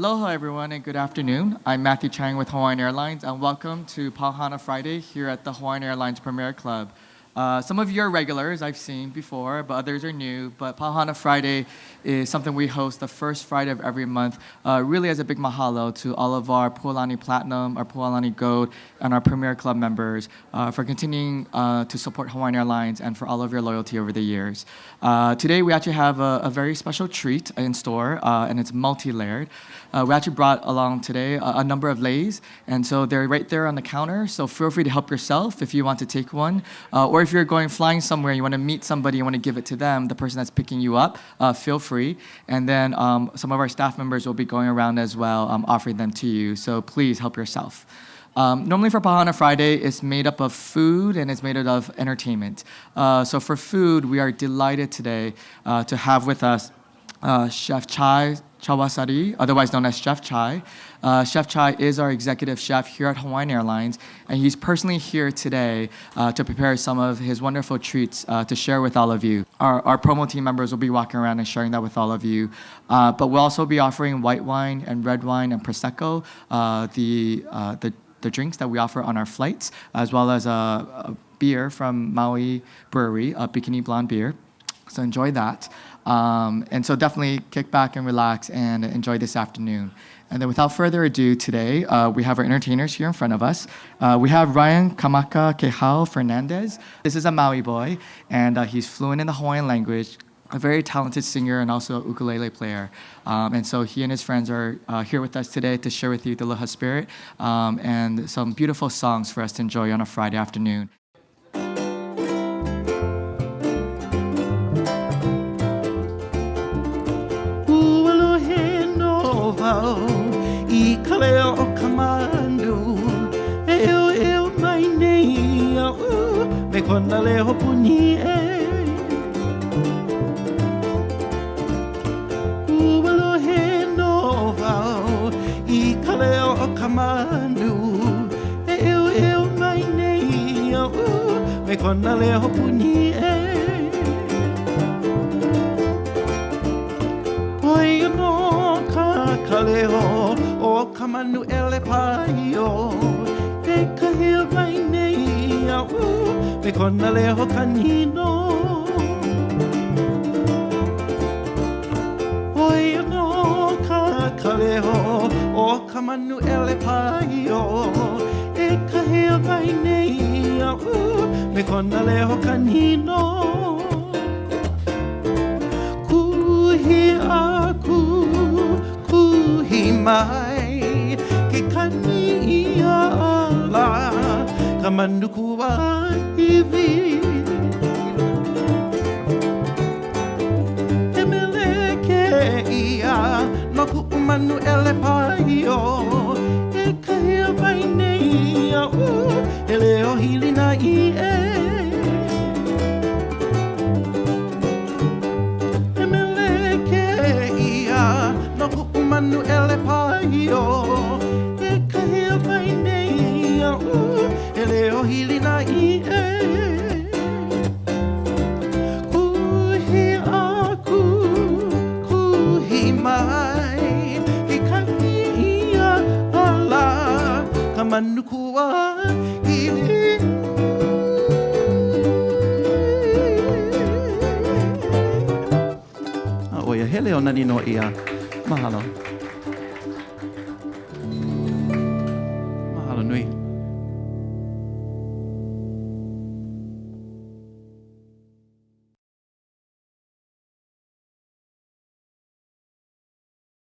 Aloha everyone and good afternoon. I'm Matthew Chang with Hawaiian Airlines and welcome to Pau Hana Friday here at the Hawaiian Airlines Premier Club. Some of you are regulars I've seen before, but others are new. But Pau Hana Friday is something we host the first Friday of every month, really as a big mahalo to all of our Pualani Platinum, our Pualani Gold, and our Premier Club members for continuing to support Hawaiian Airlines and for all of your loyalty over the years. Today we actually have a very special treat in store, and it's multi-layered. We actually brought along today a number of leis, and so they're right there on the counter, so feel free to help yourself if you want to take one, or if you're going flying somewhere, you want to meet somebody, you want to give it to them, the person that's picking you up, feel free. And then some of our staff members will be going around as well, offering them to you, so please help yourself. Normally for Pau Hana Friday, it's made up of food and it's made up of entertainment. So for food, we are delighted today to have with us Chef Chai Chawasari, otherwise known as Chef Chai. Chef Chai is our executive chef here at Hawaiian Airlines, and he's personally here today to prepare some of his wonderful treats to share with all of you. Our promo team members will be walking around and sharing that with all of you. But we'll also be offering white wine and red wine and Prosecco, the drinks that we offer on our flights, as well as a beer from Maui Brewery, a Bikini Blonde beer. So enjoy that. And so definitely kick back and relax and enjoy this afternoon. And then without further ado today, we have our entertainers here in front of us. We have Ryan Kamakakehau Fernandez. This is a Maui boy, and he's fluent in the Hawaiian language, a very talented singer and also a ukulele player. And so he and his friends are here with us today to share with you the Aloha spirit and some beautiful songs for us to enjoy on a Friday afternoon. I kaleo o kamandu eo mai nei au me kona leo puni Uwalo he no vau I kaleo o kamandu eo mai nei au me kona leo puni Oi no Kaleo o kamanu ele paio e kahia mai nei au me kona leo kanino Oi no kaleo o kamanu ele paio e kahia mai nei au me kona leo kanino Kuhi aku mai ke kani ia ala kamandu kuwa iwi Emele ke ia no ku umanu ele paio e kahia mai nei au ele o hili na i Emele ke ia no ku umanu ele paio e kahia mai nei au ele o hili na i Kuhi aku kuhi mai ke kani ia ala kamanu kua hili Oia hele o Nani no ia Mahalo Mahalo nui